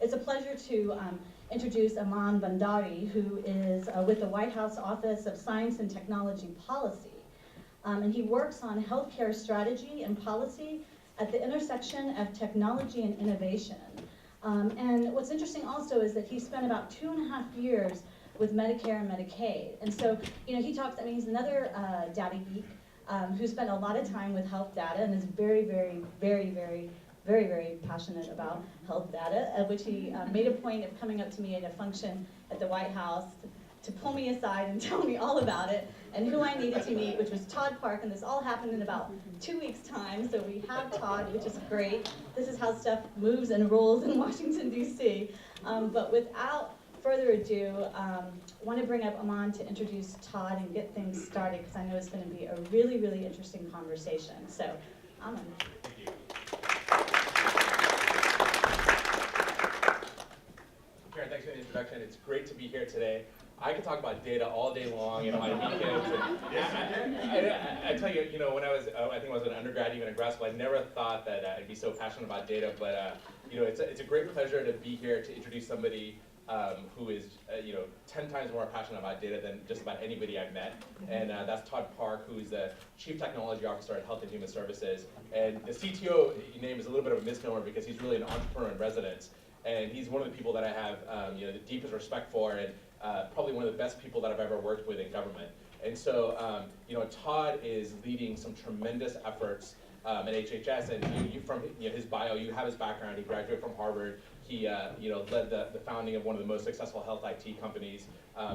it's a pleasure to introduce Aman Bandari, who is with the White House Office of Science and Technology Policy. And he works on healthcare strategy and policy at the intersection of technology and innovation. And what's interesting also is that he spent about 2.5 years with Medicare and Medicaid. And so, you know, he talks, I mean, he's another data geek who spent a lot of time with health data and is very, very passionate about health data, at which he made a point of coming up to me at a function at the White House to pull me aside and tell me all about it and who I needed to meet, which was Todd Park, and this all happened in about 2 weeks' time, so we have Todd, which is great. This is how stuff moves and rolls in Washington, D.C. But without further ado, I want to bring up Aman to introduce Todd and get things started, because I know it's going to be a really, really interesting conversation. So, Aman. Thank you. Karen, thanks for the introduction. It's great to be here today. I could talk about data all day long, you know, my weekends. I tell you, you know, when I was, I think I was an undergrad, even in grad school, I never thought that I'd be so passionate about data. But you know, it's a great pleasure to be here to introduce somebody who is, you know, 10 times more passionate about data than just about anybody I've met. And that's Todd Park, who's the Chief Technology Officer at Health and Human Services. And the CTO name is a little bit of a misnomer because he's really an entrepreneur in residence. And he's one of the people that I have, you know, the deepest respect for, and probably one of the best people that I've ever worked with in government. And so, you know, Todd is leading some tremendous efforts at HHS. And you from his bio, you have his background. He graduated from Harvard. He, you know, led the founding of one of the most successful health IT companies.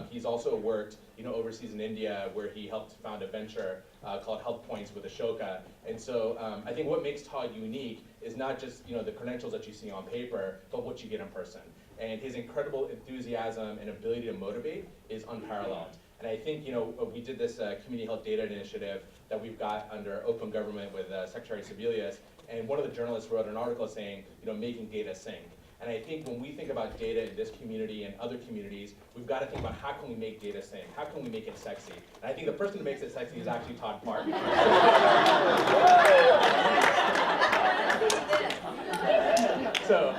He's also worked, you know, overseas in India, where he helped found a venture called Health Points with Ashoka. And so, I think what makes Todd unique is not just, you know, the credentials that you see on paper, but what you get in person. And his incredible enthusiasm and ability to motivate is unparalleled. And I think, you know, we did this community health data initiative that we've got under open government with Secretary Sebelius, and one of the journalists wrote an article saying, you know, making data sing. And I think when we think about data in this community and other communities, we've got to think about how can we make data sing? How can we make it sexy? And I think the person who makes it sexy is actually Todd Park. So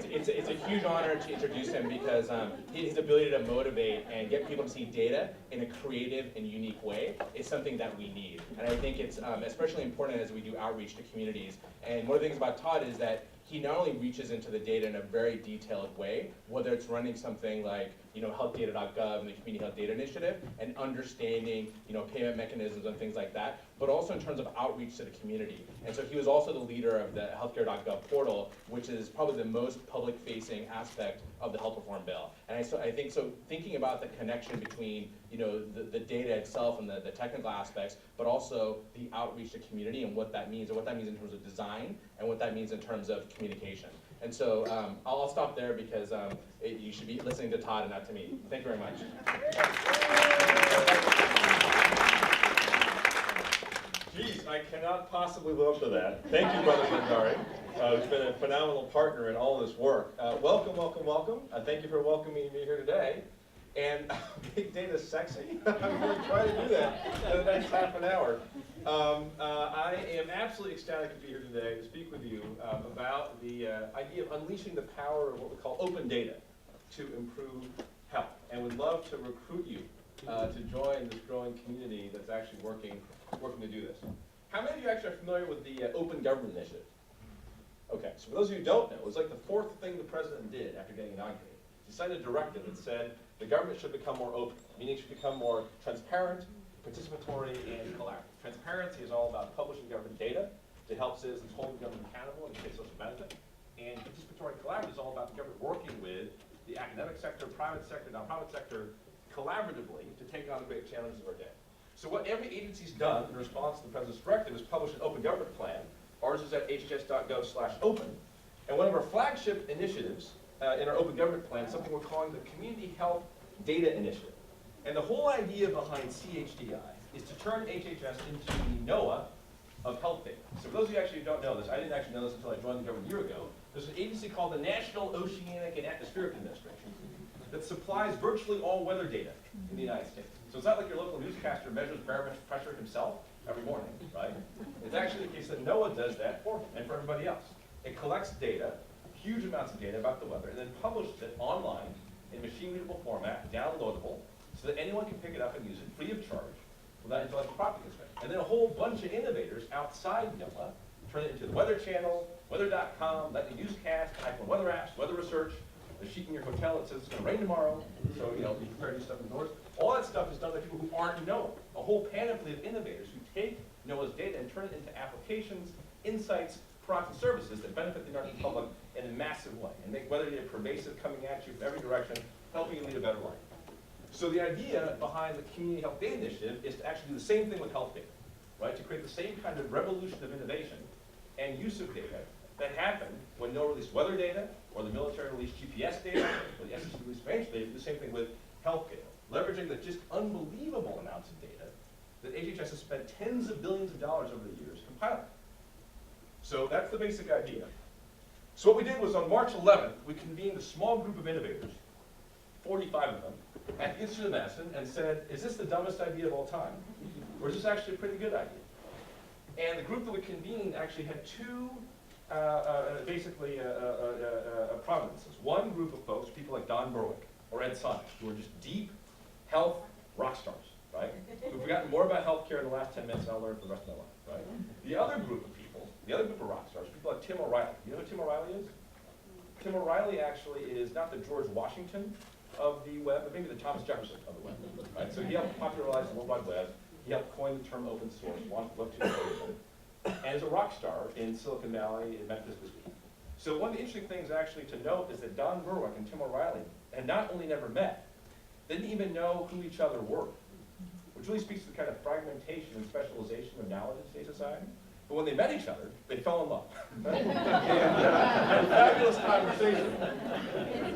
it's a huge honor to introduce him because his ability to motivate and get people to see data in a creative and unique way is something that we need. And I think it's especially important as we do outreach to communities. And one of the things about Todd is that he not only reaches into the data in a very detailed way, whether it's running something like, you know, healthdata.gov and the Community Health Data Initiative, and understanding, you know, payment mechanisms and things like that, but also in terms of outreach to the community. And so he was also the leader of the healthcare.gov portal, which is probably the most public-facing aspect of the health reform bill. And I think so, thinking about the connection between, you know, the data itself and the technical aspects, but also the outreach to community and what that means, and what that means in terms of design, and what that means in terms of communication. And so I'll stop there because you should be listening to Todd and not to me. Thank you very much. Geez, I cannot possibly live up to that. Thank you, Brother Bandari. Who's been a phenomenal partner in all this work. Welcome, welcome, welcome. Thank you for welcoming me here today. And big data sexy. I'm going to try to do that in the next half an hour. I am absolutely ecstatic to be here today to speak with you about the idea of unleashing the power of what we call open data to improve health. And would love to recruit you to join this growing community that's actually working to do this. How many of you actually are familiar with the Open Government Initiative? Okay, so for those of you who don't know, it was like the fourth thing the president did after getting inaugurated. He signed a directive that said the government should become more open, meaning it should become more transparent, participatory, and collaborative. Transparency is all about publishing government data to help citizens hold the government accountable and create social benefit. And participatory and collaborative is all about the government working with the academic sector, private sector, nonprofit sector, collaboratively to take on the great challenges of our day. So what every agency's done in response to the president's directive is publish an open government plan. Ours is at hhs.gov/open. And one of our flagship initiatives in our open government plan is something we're calling the Community Health Data Initiative. And the whole idea behind CHDI is to turn HHS into the NOAA of health data. So for those of you actually who don't know this, I didn't actually know this until I joined the government a year ago. There's an agency called the National Oceanic and Atmospheric Administration that supplies virtually all weather data in the United States. So it's not like your local newscaster measures barometric pressure himself every morning, right? It's actually the case that NOAA does that for him and for everybody else. It collects data, huge amounts of data about the weather, and then published it online in machine-readable format, downloadable, so that anyone can pick it up and use it free of charge without intellectual property constraint. And then a whole bunch of innovators outside NOAA turn it into the Weather Channel, weather.com, let you newscast, iPhone weather apps, weather research, the sheet in your hotel that says it's going to rain tomorrow, so be prepared to do stuff indoors. All that stuff is done by people who aren't NOAA. A whole panoply of innovators who take NOAA's data and turn it into applications, insights, products, and services that benefit the American public in a massive way and make weather data pervasive, coming at you from every direction, helping you lead a better life. So the idea behind the Community Health Data Initiative is to actually do the same thing with health data, right? To create the same kind of revolution of innovation and use of data that happened when NOAA released weather data, or the military released GPS data, or the SEC released range data. Do the same thing with health data, leveraging the just unbelievable amounts of data that HHS has spent tens of billions of dollars over the years compiling. So that's the basic idea. So what we did was on March 11th, we convened a small group of innovators, 45 of them, at the Institute of Medicine and said, is this the dumbest idea of all time? Or is this actually a pretty good idea? And the group that we convened actually had two prominences. One group of folks, people like Don Berwick or Ed Sonic, who are just deep health rock stars, right? Who've forgotten more about healthcare in the last 10 minutes than I'll learn for the rest of my life, right? The other group of people, the other group of rock stars, people like Tim OReilly. You know who Tim OReilly is? Tim OReilly actually is not the George Washington of the web, but maybe the Thomas Jefferson of the web, right? So he helped popularize the World Wide Web. He helped coin the term open source, launched Web 2.0, and is a rock star in Silicon Valley, in Memphis this week. So one of the interesting things actually to note is that Don Berwick and Tim OReilly had not only never met, they didn't even know who each other were, which really speaks to the kind of fragmentation and specialization of knowledge in today's society. But when they met each other, they fell in love. And had a fabulous conversation.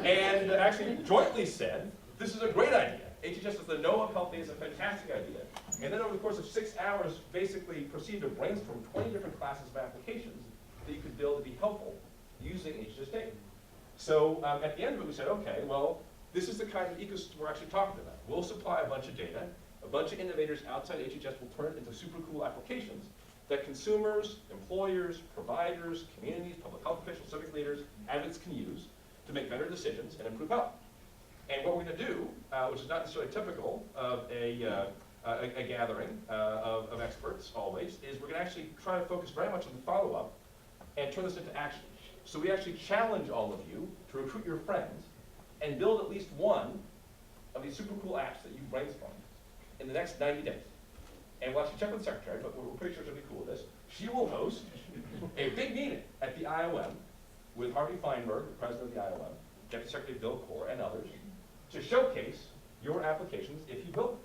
And actually jointly said, this is a great idea. HHS is the NOAA of health data is a fantastic idea. And then over the course of 6 hours, basically proceeded to brainstorm 20 different classes of applications that you could build to be helpful using HHS data. So at the end of it, we said, okay, well, this is the kind of ecosystem we're actually talking about. We'll supply a bunch of data. A bunch of innovators outside HHS will turn it into super cool applications that consumers, employers, providers, communities, public health officials, civic leaders, advocates can use to make better decisions and improve health. And what we're going to do, which is not necessarily typical of a gathering of experts always, is we're going to actually try to focus very much on the follow-up and turn this into action. So we actually challenge all of you to recruit your friends and build at least one of these super cool apps that you brainstormed in the next 90 days. And we'll actually check with the secretary, but we're pretty sure she'll be cool with this. She will host a big meeting at the IOM with Harvey Fineberg, the president of the IOM, Deputy Secretary Bill Core, and others, to showcase your applications if you build them.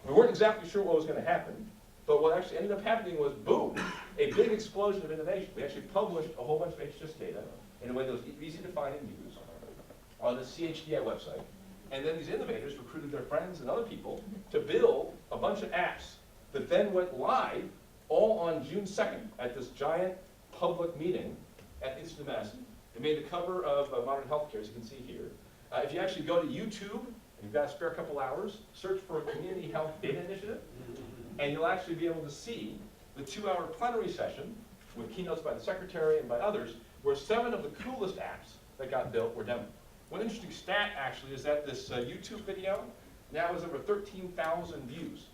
We weren't exactly sure what was going to happen, but what actually ended up happening was, boom, a big explosion of innovation. We actually published a whole bunch of HHS data in a way that was easy to find and use on the CHDI website. And then these innovators recruited their friends and other people to build a bunch of apps that then went live all on June 2nd at this giant public meeting at the Institute of Medicine. It made the cover of Modern Healthcare, as you can see here. If you actually go to YouTube, and you've got a spare couple hours, search for Community Health Data Initiative, and you'll actually be able to see the 2-hour plenary session with keynotes by the secretary and by others, where 7 of the coolest apps that got built were demoed. One interesting stat, actually, is that this YouTube video now has over 13,000 views,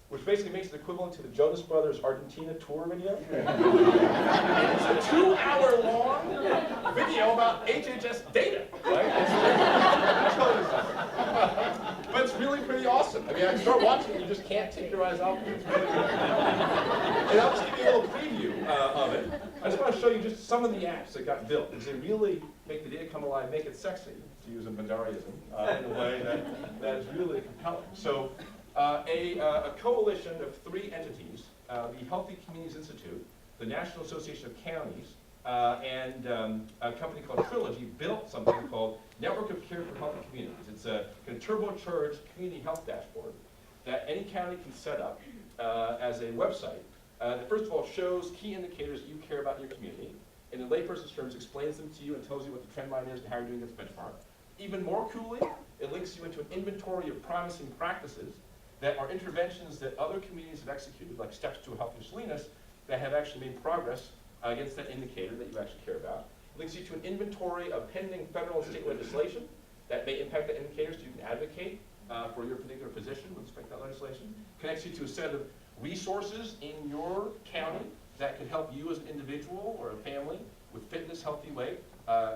which basically makes it equivalent to the Jonas Brothers Argentina tour video. And it's a 2-hour-long video about HHS data, right? But it's really pretty awesome. I mean, I start watching it, you just can't take your eyes off of it. It's really good. And I'll just give you a little preview of it. I just want to show you just some of the apps that got built, because they really make the data come alive, make it sexy, to use a Bandariism, in a way that is really compelling. So a coalition of 3 entities, the Healthy Communities Institute, the National Association of Counties, and a company called Trilogy built something called Network of Care for Healthy Communities. It's a turbocharged community health dashboard that any county can set up as a website that first of all shows key indicators that you care about in your community, and in layperson's terms explains them to you and tells you what the trend line is and how you're doing against benchmark. Even more coolly, it links you into an inventory of promising practices that are interventions that other communities have executed, like Steps to a Healthier Salinas, that have actually made progress against that indicator that you actually care about. links you to an inventory of pending federal and state legislation that may impact the indicators so you can advocate for your particular position with respect to that legislation. Connects you to a set of resources in your county that can help you as an individual or a family with fitness, healthy weight,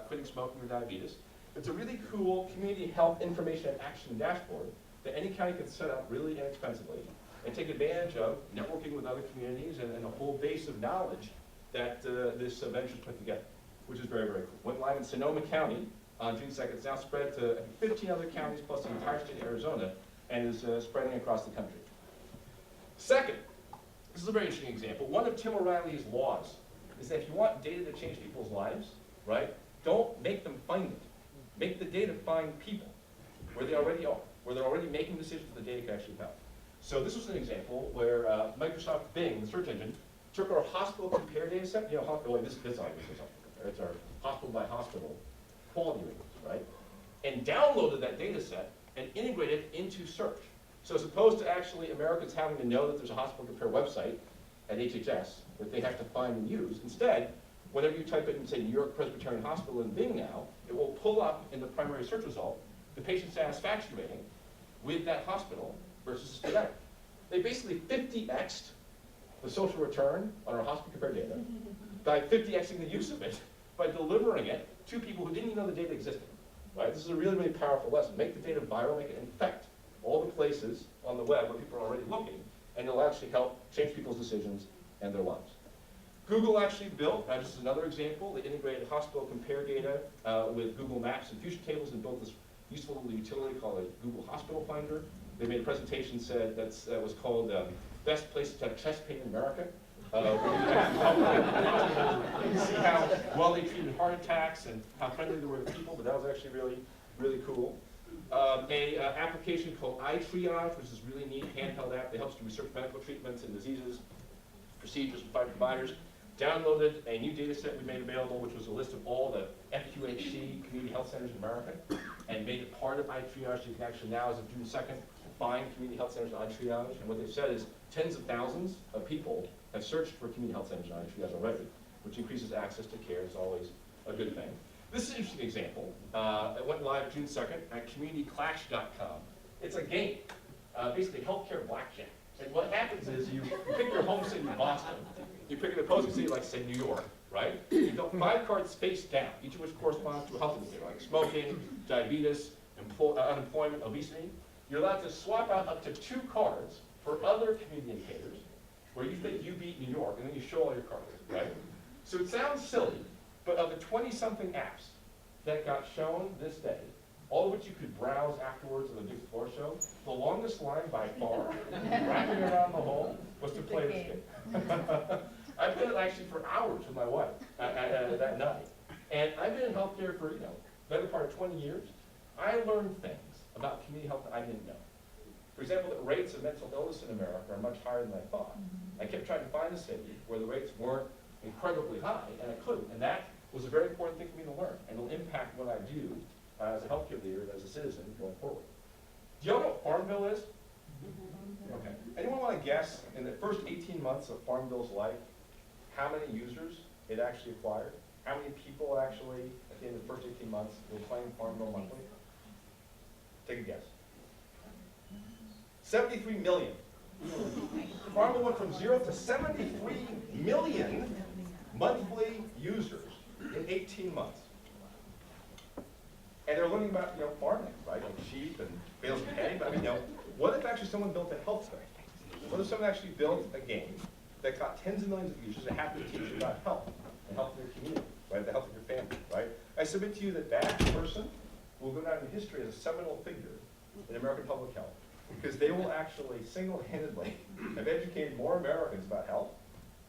quitting smoking or diabetes. It's a really cool community health information and action dashboard that any county can set up really inexpensively and take advantage of networking with other communities and a whole base of knowledge that this venture put together, which is very, very cool. Went live in Sonoma County on June 2nd. It's now spread to 15 other counties plus the entire state of Arizona and is spreading across the country. Second, this is a very interesting example. One of Tim OReilly's laws is that if you want data to change people's lives, right, don't make them find it. Make the data find people where they already are, where they're already making decisions that the data can actually help. So this was an example where Microsoft Bing, the search engine, took our hospital compare data set, this is not it's our hospital by hospital quality ratings, right? And downloaded that data set and integrated it into search. So as opposed to actually Americans having to know that there's a hospital compare website at HHS that they have to find and use, instead, whenever you type it in, say, New York Presbyterian Hospital in Bing now, it will pull up in the primary search result the patient satisfaction rating with that hospital versus today. They basically 50x'd the social return on our hospital compare data by 50x'ing the use of it by delivering it to people who didn't even know the data existed. Right? This is a really, really powerful lesson. Make the data viral, make it infect all the places on the web where people are already looking, and it'll actually help change people's decisions and their lives. Google actually built, just as another example, they integrated hospital compare data with Google Maps and Fusion Tables and built this useful little utility called a Google Hospital Finder. They made a presentation that was called Best Places to Have Chest Pain in America. Where you can see how well they treated heart attacks and how friendly they were to people, but that was actually really, really cool. An application called iTriage, which is really neat, handheld app that helps you research medical treatments and diseases, procedures, and find providers. Downloaded a new data set we made available, which was a list of all the FQHC community health centers in America, and made it part of iTriage. So you can actually now, as of June 2nd, find community health centers on iTriage. And what they've said is tens of thousands of people have searched for community health centers on iTriage already, which increases access to care. It's always a good thing. This is an interesting example. It went live June 2nd at communityclash.com. It's a game, basically healthcare blackjack. And what happens is you pick your home city, Boston. You pick an opposing city like, say, New York, right? You dealt 5 cards face down, each of which corresponds to a health indicator, like smoking, diabetes, unemployment, obesity. You're allowed to swap out up to 2 cards for other community indicators where you think you beat New York, and then you show all your cards, right? So it sounds silly, but of the 20-something apps that got shown this day, all of which you could browse afterwards of the big floor show, the longest line by far, wrapping around the hole, was to play this game. I played it actually for hours with my wife that night. And I've been in healthcare for, better part of 20 years. I learned things about community health that I didn't know. For example, the rates of mental illness in America are much higher than I thought. I kept trying to find a city where the rates weren't incredibly high, and I couldn't. And that was a very important thing for me to learn, and it'll impact what I do as a healthcare leader and as a citizen going forward. Do y'all know what Farmville is? Okay. Anyone want to guess, in the first 18 months of Farmville's life, how many users it actually acquired? How many people actually, at the end of the first 18 months, were playing Farmville monthly? Take a guess. 73 million. Farmville went from 0 to 73 million monthly users in 18 months. And they're learning about, farming, right? Like sheep and bales of hay. But what if actually someone built a health thing? What if someone actually built a game that got tens of millions of users and happened to teach you about health and health of your community, right? The health of your family, right? I submit to you that that person will go down in history as a seminal figure in American public health, because they will actually single-handedly have educated more Americans about health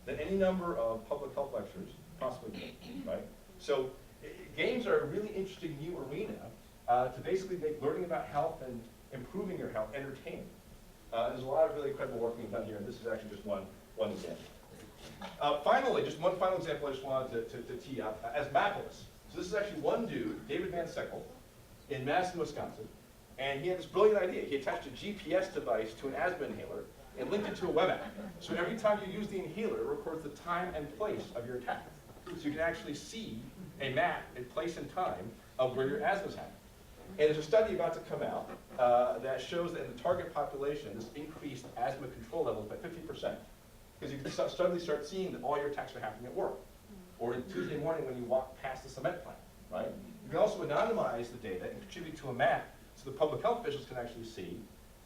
than any number of public health lectures possibly could, right? So games are a really interesting new arena to basically make learning about health and improving your health entertaining. There's a lot of really incredible work being done here, and this is actually just one example. Finally, just one final example I just wanted to tee up, as mapless. So this is actually one dude, David Van Sickle, in Madison, Wisconsin, and he had this brilliant idea. He attached a GPS device to an asthma inhaler and linked it to a web app. So every time you use the inhaler, it records the time and place of your attack. So you can actually see a map in place and time of where your asthma's happening. And there's a study about to come out that shows that in the target population, this increased asthma control levels by 50%. Because you can suddenly start seeing that all your attacks are happening at work. Or Tuesday morning when you walk past the cement plant, right? You can also anonymize the data and contribute to a map so the public health officials can actually see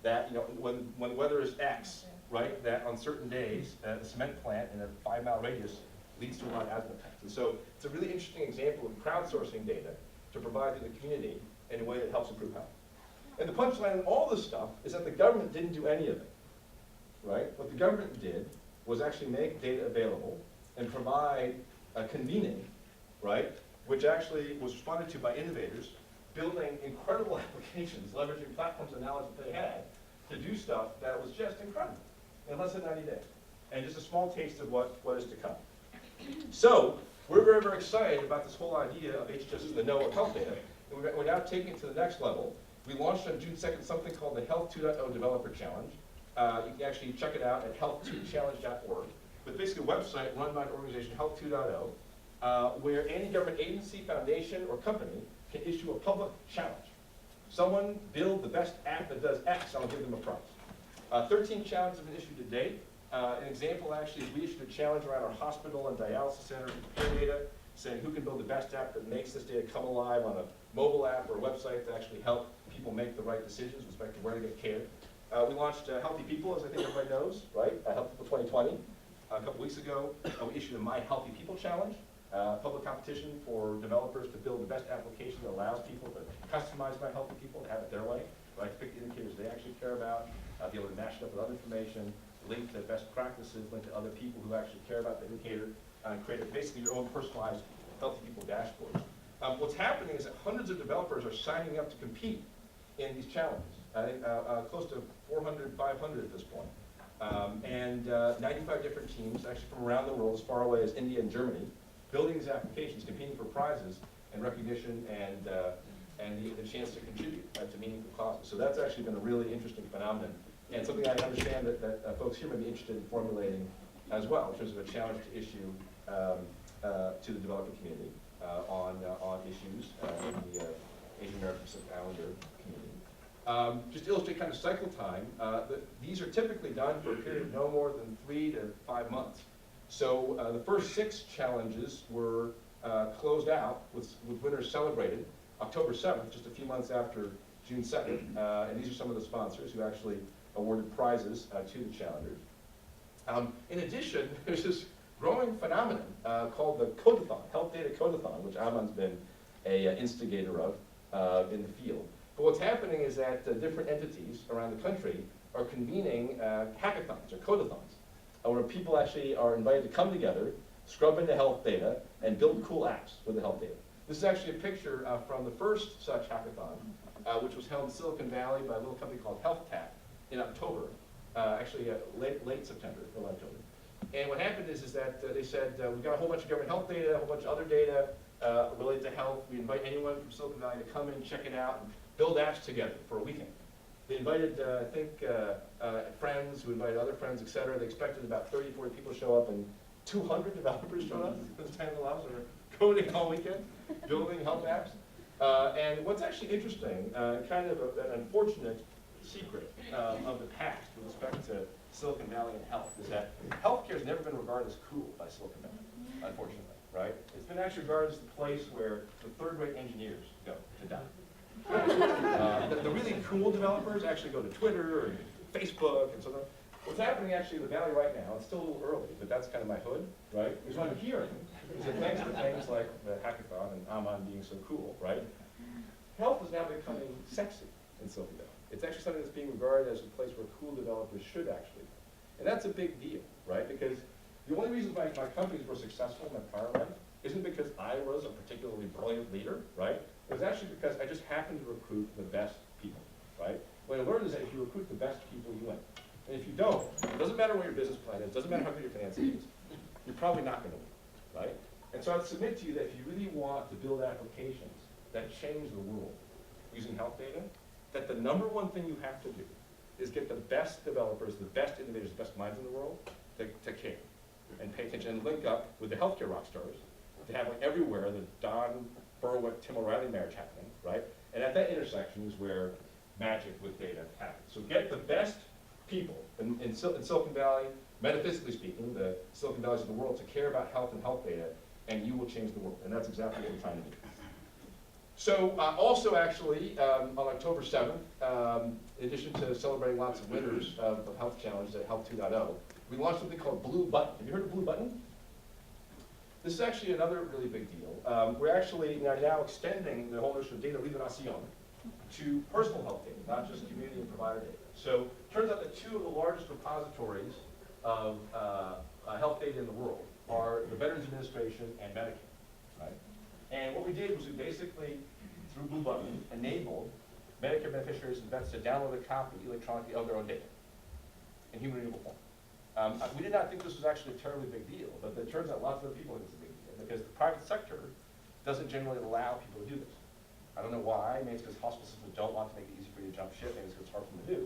that, you know, when the weather is X, right, that on certain days, the cement plant in a 5-mile radius leads to a lot of asthma attacks. And so it's a really interesting example of crowdsourcing data to provide to the community in a way that helps improve health. And the punchline in all this stuff is that the government didn't do any of it, right? What the government did was actually make data available and provide a convening, right, which actually was responded to by innovators building incredible applications, leveraging platforms and knowledge that they had to do stuff that was just incredible in less than 90 days. And just a small taste of what is to come. So we're very, very excited about this whole idea of HHS as the know of health data. And we're now taking it to the next level. We launched on June 2nd something called the Health 2.0 Developer Challenge. You can actually check it out at health2challenge.org. But basically a website run by an organization, Health 2.0, where any government agency, foundation, or company can issue a public challenge. Someone build the best app that does X, I'll give them a prize. 13 challenges have been issued to date. An example actually is we issued a challenge around our hospital and dialysis center care data, saying who can build the best app that makes this data come alive on a mobile app or a website to actually help people make the right decisions with respect to where to get care. We launched Healthy People, as I think everybody knows, right? Healthy People 2020. A couple weeks ago, we issued a My Healthy People Challenge, public competition for developers to build the best application that allows people to customize My Healthy People and have it their way, right? To pick the indicators they actually care about, be able to match it up with other information, link to best practices, link to other people who actually care about the indicator, and create basically your own personalized Healthy People dashboard. What's happening is that hundreds of developers are signing up to compete in these challenges. I think close to 400, 500 at this point. 95 different teams, actually from around the world, as far away as India and Germany, building these applications, competing for prizes and recognition and the chance to contribute to meaningful causes. So that's actually been a really interesting phenomenon and something I understand that folks here may be interested in formulating as well in terms of a challenge to issue to the developer community on issues in the Asian American Pacific Islander community. Just to illustrate kind of cycle time, these are typically done for a period of no more than 3 to 5 months. So the first 6 challenges were closed out with winners celebrated October 7th, just a few months after June 2nd. And these are some of the sponsors who actually awarded prizes to the challengers. In addition, there's this growing phenomenon called the Codathon, Health Data Codathon, which Amon's been an instigator of in the field. But what's happening is that different entities around the country are convening hackathons or codathons, where people actually are invited to come together, scrub into health data, and build cool apps with the health data. This is actually a picture from the first such hackathon, which was held in Silicon Valley by a little company called HealthTap in October, actually late September, early October. And what happened is that they said, we've got a whole bunch of government health data, a whole bunch of other data related to health. We invite anyone from Silicon Valley to come in, check it out, and build apps together for a weekend. They invited, I think, friends who invited other friends, et cetera. They expected about 30, 40 people to show up, and 200 developers showed up. This time the labs are coding all weekend, building health apps. And what's actually interesting, kind of an unfortunate secret of the past with respect to Silicon Valley and health is that healthcare has never been regarded as cool by Silicon Valley, unfortunately, right? It's been actually regarded as the place where the third-rate engineers go to die. The really cool developers actually go to Twitter and Facebook and so on. What's happening actually in the Valley right now, it's still a little early, but that's kind of my hood, right? Because what I'm hearing is that thanks to things like the hackathon and Amon being so cool, right? Health is now becoming sexy in Silicon Valley. It's actually something that's being regarded as a place where cool developers should actually be. And that's a big deal, right? Because the only reason my companies were successful in my prior life isn't because I was a particularly brilliant leader, right? It was actually because I just happened to recruit the best people, right? What I learned is that if you recruit the best people, you win. And if you don't, it doesn't matter what your business plan is, it doesn't matter how good your financing is, you're probably not going to win, right? And so I'd submit to you that if you really want to build applications that change the world using health data, that the #1 thing you have to do is get the best developers, the best innovators, the best minds in the world to care and pay attention and link up with the healthcare rock stars to have like everywhere the Don Berwick Tim OReilly marriage happening, right? And at that intersection is where magic with data happens. So get the best people in Silicon Valley, metaphysically speaking, the Silicon Valleys of the world, to care about health and health data, and you will change the world. And that's exactly what we're trying to do. So also actually, on October 7th, in addition to celebrating lots of winners of health challenges at Health 2.0, we launched something called Blue Button. Have you heard of Blue Button? This is actually another really big deal. We're actually now extending the whole notion of data liberación to personal health data, not just community and provider data. So it turns out that two of the largest repositories of health data in the world are the Veterans Administration and Medicare, right? And what we did was we basically, through Blue Button, enabled Medicare beneficiaries and vets to download a copy electronically of their own data in human readable form. We did not think this was actually a terribly big deal, but it turns out lots of other people think it's a big deal because the private sector doesn't generally allow people to do this. I don't know why. Maybe it's because hospital systems don't want to make it easy for you to jump ship. Maybe it's because it's hard for them to do.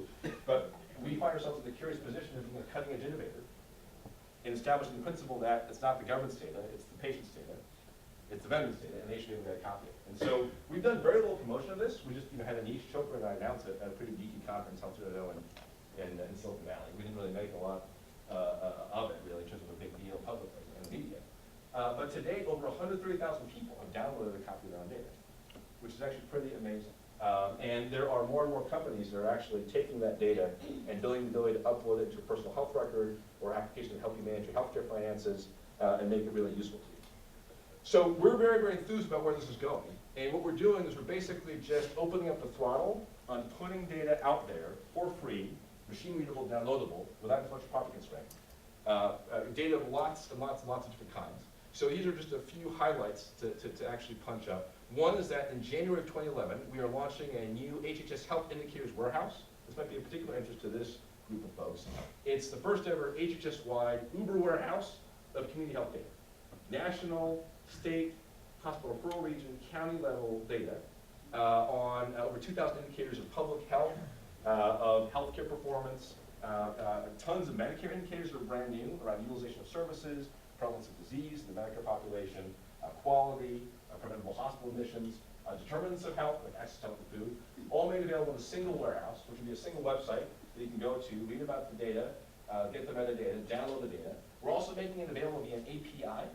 But we find ourselves in the curious position of being a cutting-edge innovator in establishing the principle that it's not the government's data, it's the patient's data, it's the veteran's data, and they should be able to get a copy of it. And so we've done very little promotion of this. We just had a niche choker, and I announced it at a pretty geeky conference, Health 2.0 in Silicon Valley. We didn't really make a lot of it, really, in terms of a big deal publicly in the media. But to date, over 130,000 people have downloaded a copy of their own data, which is actually pretty amazing. And there are more and more companies that are actually taking that data and building the ability to upload it to a personal health record or application to help you manage your healthcare finances and make it really useful to you. So we're very, very enthused about where this is going. And what we're doing is we're basically just opening up the throttle on putting data out there for free, machine readable, downloadable, without as much property constraint. Data of lots and lots and lots of different kinds. So these are just a few highlights to actually punch up. One is that in January of 2011, we are launching a new HHS Health Indicators Warehouse. This might be of particular interest to this group of folks. It's the first ever HHS-wide Uber warehouse of community health data. National, state, hospital referral region, county level data on over 2,000 indicators of public health, of healthcare performance. Tons of Medicare indicators are brand new around utilization of services, prevalence of disease in the Medicare population, quality, preventable hospital admissions, determinants of health, like access to health and food, all made available in a single warehouse, which would be a single website that you can go to, read about the data, get the metadata, download the data. We're also making it available via an API,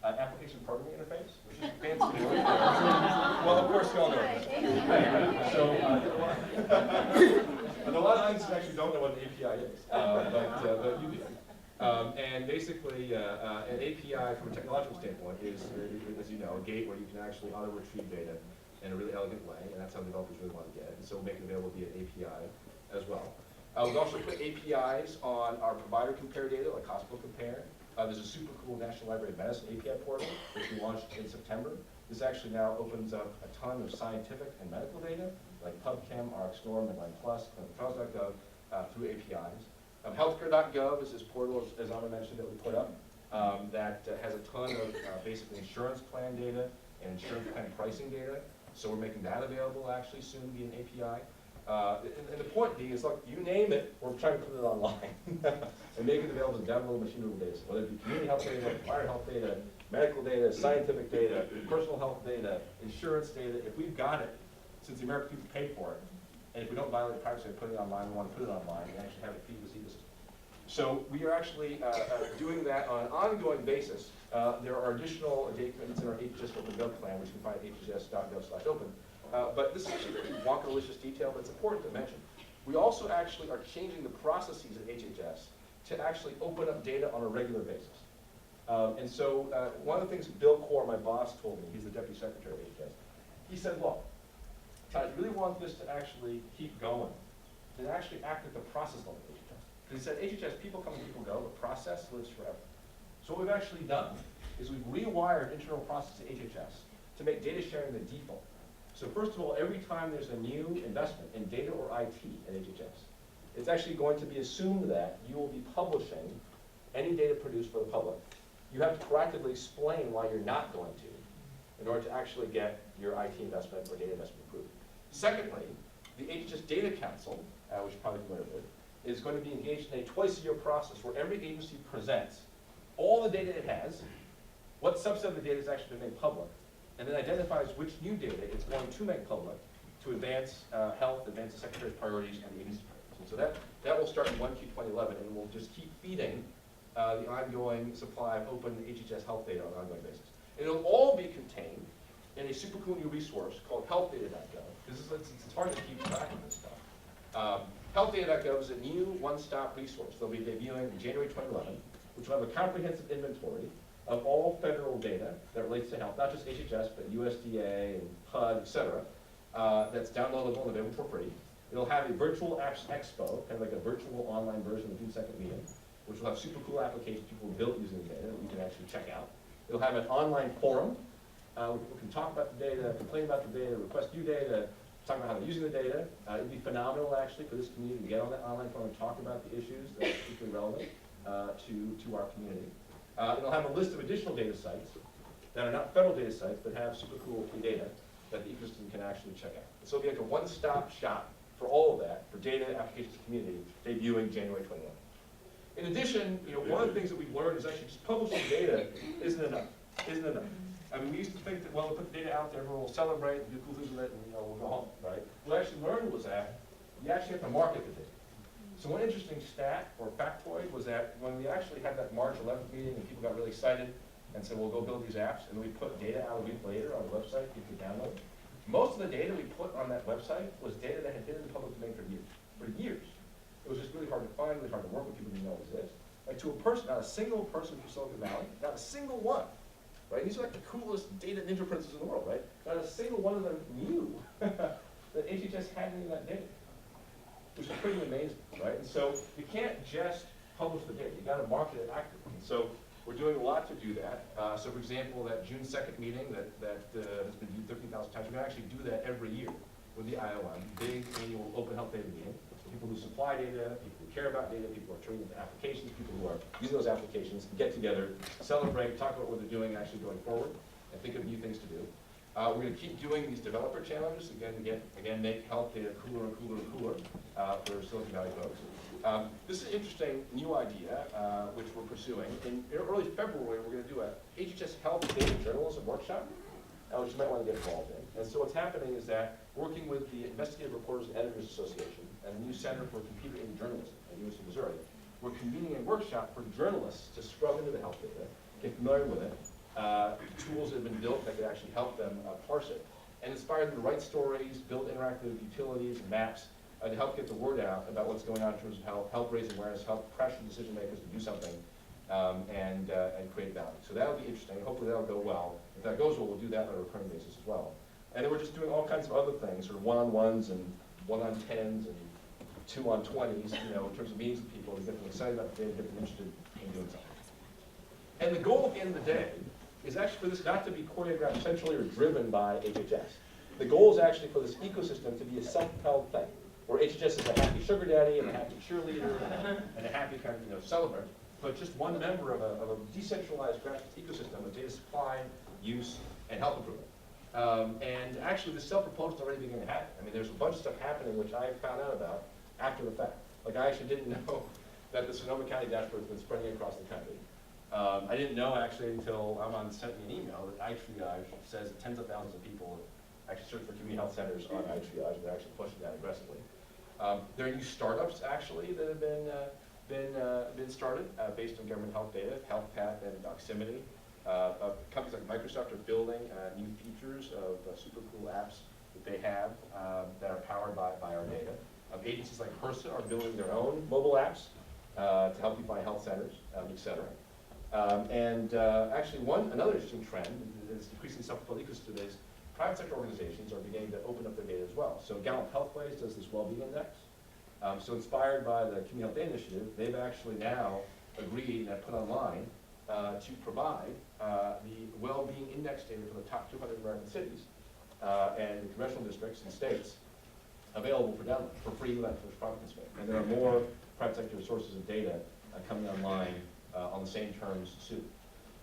application programming interface, which is a fancy word. Well, of course, you all know it. So, a lot of things actually don't know what an API is, but you do. And basically, an API from a technological standpoint is, as you know, a gate where you can actually auto-retrieve data in a really elegant way, and that's how developers really want to get it. And so we'll make it available via API as well. We've also put APIs on our provider compare data, like Hospital Compare. There's a super cool National Library of Medicine API portal, which we launched in September. This actually now opens up a ton of scientific and medical data, like PubChem, RxNorm, Medline Plus, clinicaltrials.gov, through APIs. Healthcare.gov is this portal, as Anna mentioned, that we put up, that has a ton of basically insurance plan data and insurance plan pricing data. So we're making that available actually soon via an API. And the point being is, look, you name it, we're trying to put it online and make it available to download machine-readable data, whether it be community health data, provider health data, medical data, scientific data, personal health data, insurance data. If we've got it, since the American people paid for it, and if we don't violate privacy and put it online, we want to put it online and actually have it feed this ecosystem. So we are actually doing that on an ongoing basis. There are additional data commitments in our HHS Open.gov plan, which you can find at hhs.gov/open. But this is actually pretty wonka-licious detail, but it's important to mention. We also actually are changing the processes at HHS to actually open up data on a regular basis. And so one of the things Bill Core, my boss, told me, he's the Deputy Secretary of HHS, he said, look, Todd, you really want this to actually keep going, to actually act at the process level of HHS. Because he said, HHS, people come and people go, the process lives forever. So what we've actually done is we've rewired internal processes at HHS to make data sharing the default. So first of all, every time there's a new investment in data or IT at HHS, it's actually going to be assumed that you will be publishing any data produced for the public. You have to proactively explain why you're not going to in order to actually get your IT investment or data investment approved. Secondly, the HHS Data Council, which you're probably familiar with, is going to be engaged in a twice-a-year process where every agency presents all the data it has what subset of the data has actually been made public, and then identifies which new data it's going to make public to advance health, advance the Secretary's priorities and the agency's priorities. And so that will start in 1Q 2011, and will just keep feeding the ongoing supply of open HHS health data on an ongoing basis. And it'll all be contained in a super cool new resource called healthdata.gov, because it's hard to keep track of this stuff. Healthdata.gov is a new one-stop resource. They'll be debuting in January 2011, which will have a comprehensive inventory of all federal data that relates to health, not just HHS, but USDA and HUD, et cetera, that's downloadable and available for free. It'll have a virtual apps expo, kind of like a virtual online version of the June 2nd meeting, which will have super cool applications people built using the data that you can actually check out. It'll have an online forum where people can talk about the data, complain about the data, request new data, talk about how they're using the data. It'd be phenomenal, actually, for this community to get on that online forum and talk about the issues that are particularly relevant to our community. It'll have a list of additional data sites that are not federal data sites, but have super cool free data that the ecosystem can actually check out. So it'll be like a one-stop shop for all of that, for data, applications, community, debuting January 21. In addition, one of the things that we've learned is actually just publishing data isn't enough. I mean, we used to think that, well, we'll put the data out there, everyone will celebrate, and do cool things with it, and we'll go home, right? What I actually learned was that you actually have to market the data. So one interesting stat or factoid was that when we actually had that March 11th meeting and people got really excited and said, we'll go build these apps, and then we put data out a week later on the website, you could download. Most of the data we put on that website was data that had been in the public domain for years. It was just really hard to find, really hard to work with, people didn't know it exists. Like to a person, not a single person from Silicon Valley, not a single one, right? These are like the coolest data ninja princes in the world, right? Not a single one of them knew that HHS had any of that data, which is pretty amazing, right? And so you can't just publish the data, you gotta market it actively. And so we're doing a lot to do that. So for example, that June 2nd meeting that has been viewed 13,000 times, we're gonna actually do that every year with the IOM, big annual open health data meeting. People who supply data, people who care about data, people who are turning into applications, people who are using those applications, get together, celebrate, talk about what they're doing actually going forward, and think of new things to do. We're going to keep doing these developer challenges, again, make health data cooler and cooler and cooler for Silicon Valley folks. This is an interesting new idea, which we're pursuing. In early February, we're going to do a HHS Health Data Journalism Workshop, which you might want to get involved in. And so what's happening is that working with the Investigative Reporters and Editors Association and the new Center for Computer-Aided Journalism at the University of Missouri, we're convening a workshop for journalists to scrub into the health data, get familiar with it, tools that have been built that could actually help them parse it, and inspire them to write stories, build interactive utilities and maps to help get the word out about what's going on in terms of health, help raise awareness, help pressure decision makers to do something, and create value. So that'll be interesting. Hopefully that'll go well. If that goes well, we'll do that on a recurring basis as well. And then we're just doing all kinds of other things, sort of one-on-ones and one-on-10s and two-on-20s, in terms of meetings with people to get them excited about the data, get them interested in doing something. And the goal at the end of the day is actually for this not to be choreographed centrally or driven by HHS. The goal is actually for this ecosystem to be a self-propelled thing, where HHS is a happy sugar daddy and a happy cheerleader and a happy kind of celebrant, but just one member of a decentralized grassroots ecosystem of data supply, use, and health improvement. And actually, this self-proposal is already beginning to happen. I mean, there's a bunch of stuff happening which I found out about after the fact. Like, I actually didn't know that the Sonoma County dashboard has been spreading across the country. I didn't know actually until Amon sent me an email that iTriage says that tens of thousands of people actually search for community health centers on iTriage, and they're actually pushing that aggressively. There are new startups actually that have been started based on government health data, HealthPath and Doximity. Companies like Microsoft are building new features of super cool apps that they have that are powered by our data. Agencies like HRSA are building their own mobile apps to help you find health centers, et cetera. Actually, another interesting trend is increasing self-propelled ecosystem is private sector organizations are beginning to open up their data as well. So Gallup Healthways does this well-being index. So inspired by the Community Health Data Initiative, they've actually now agreed and put online to provide the well-being index data for the top 200 American cities and congressional districts and states available for download for free without much profit constraint. And there are more private sector sources of data coming online on the same terms soon.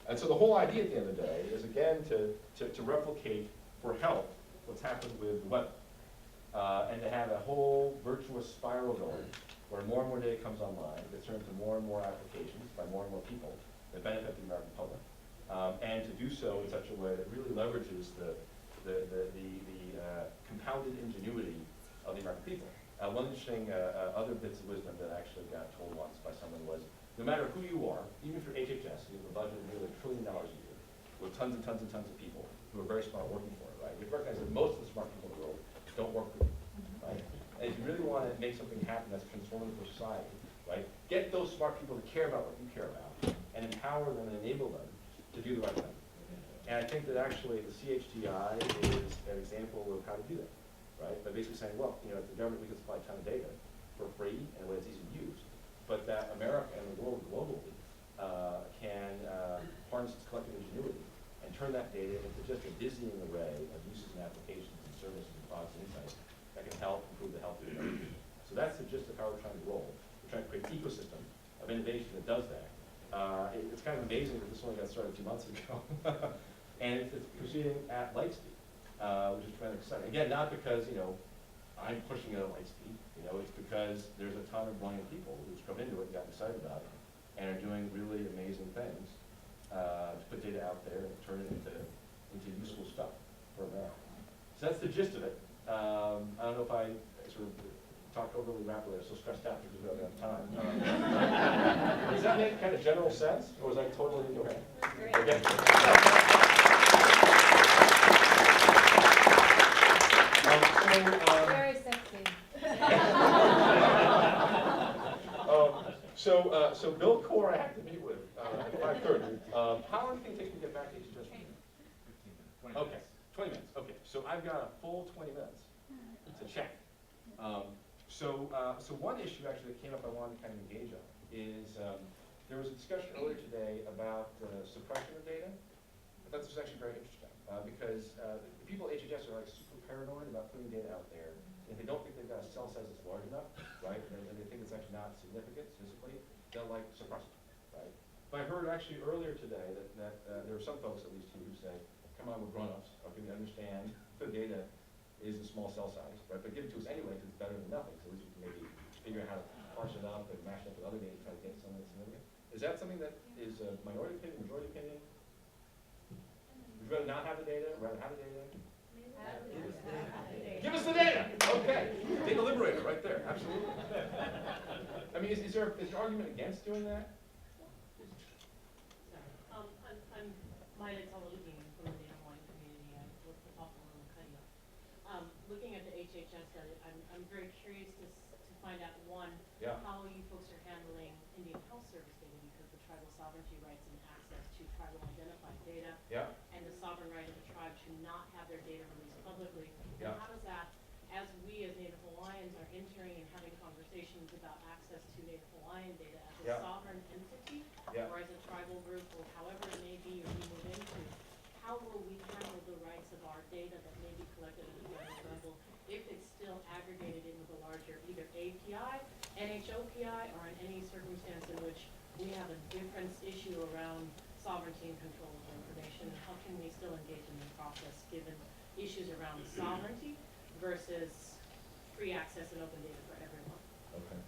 And so the whole idea at the end of the day is, again, to replicate for health what's happened with the weather, and to have a whole virtuous spiral going where more and more data comes online, gets turned into more and more applications by more and more people that benefit the American public. and to do so in such a way that really leverages the compounded ingenuity of the American people. One interesting other bits of wisdom that I actually got told once by someone was, no matter who you are, even for HHS, you have a budget of nearly $1 trillion a year, with tons and tons and tons of people who are very smart working for it, right? You recognize that most of the smart people in the world don't work for you, right? And if you really want to make something happen that's transformative for society, right, get those smart people to care about what you care about, and empower them and enable them to do the right thing. And I think that actually the CHDI is an example of how to do that, right? By basically saying, well, you know, the government, we can supply a ton of data for free and when it's easy to use, but that America and the world globally can harness its collective ingenuity and turn that data into just a dizzying array of uses and applications and services and products and insights that can help improve the health of the American people. So that's the gist of how we're trying to roll. We're trying to create an ecosystem of innovation that does that. It's kind of amazing that this only got started 2 months ago. And it's proceeding at light speed, which is kind of exciting. Again, not because, you know, I'm pushing it at light speed. You know, it's because there's a ton of brilliant people who've come into it and got excited about it and are doing really amazing things to put data out there and turn it into useful stuff for America. So that's the gist of it. I don't know if I sort of talked overly rapidly. I'm so stressed out because we don't have time. Does that make kind of general sense, or was I totally incoherent? Okay. Very sexy. So Bill Core I have to meet with at 5:30. How long do you think it takes me to get back to HHS? 15 minutes. Okay, 20 minutes. Okay, so I've got a full 20 minutes to check. So one issue actually that came up I wanted to kind of engage on is there was a discussion earlier today about suppression of data. I thought this was actually very interesting because the people at HHS are like super paranoid about putting data out there. If they don't think they've got a cell size that's large enough, right, and they think it's actually not significant statistically, they'll like suppress it, right? But I heard actually earlier today that there are some folks at least who say, come on, we're grown-ups, okay, we understand the data is a small cell size, right? But give it to us anyway because it's better than nothing. So at least we can maybe figure out how to parse it up and mash it up with other data to try to get something that's significant. Is that something that is a minority opinion, majority opinion? Would you rather not have the data, rather have the data? Give us the data! Okay. Data liberator right there, absolutely. I mean, is there an argument against doing that? I'm Myla Tololigi from the data mining community. I work for Buffalo and Cuddy. Looking at the HHS study, I'm very curious to find out, one, how you folks are handling Indian Health Service data, because the tribal sovereignty rights and access to tribal identified data, and the sovereign right of the tribe to not have their data released publicly. And how does that, as we as Native Hawaiians are entering and having conversations about access to Native Hawaiian data as a sovereign entity, or as a tribal group, or however it may be, or we move into, how will we handle the rights of our data that may be collected at the federal level if it's still aggregated into the larger either API, NHOPI, or in any circumstance in which we have a difference issue around sovereignty and control of information? How can we still engage in the process given issues around sovereignty versus free access and open data for everyone? Okay.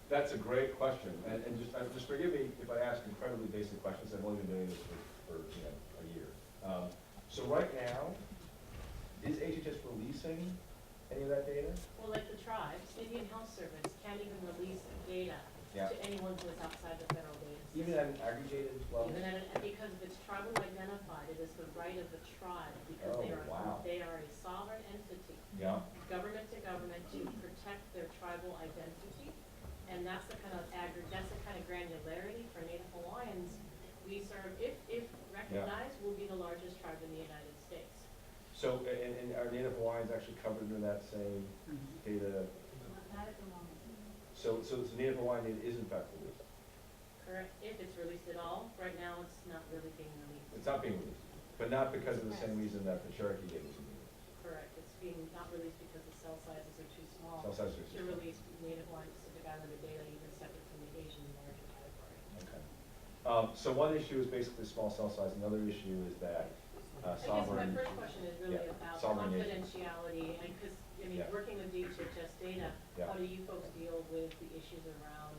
That's a great question, and just forgive me if I ask incredibly basic questions. I've only been doing this for you know, a year. So right now, is HHS releasing any of that data? Well, like the tribes, Indian Health Service can't even release data to anyone who is outside the federal data system. Even at an aggregated level? Even at because if it's tribal identified, it is the right of the tribe because they are a sovereign entity, government to government, to protect their tribal identity. And that's the kind of granularity for Native Hawaiians we serve. If recognized, will be the largest tribe in the United States. So, and are Native Hawaiians actually covered in that same data? Not at the moment. So the Native Hawaiian data is in fact released? Correct. If it's released at all, right now it's not really being released. It's not being released, but not because of the same reason that the Cherokee data is being released. Correct. It's being not released because the cell sizes are too small Cell sizes are to too small. release Native Hawaiian Pacific Islander data even separate from the Asian larger category. Okay. So one issue is basically small cell size. Another issue is that sovereign. I guess my first question is really about confidentiality, and because, I mean, working with DHHS data, how do you folks deal with the issues around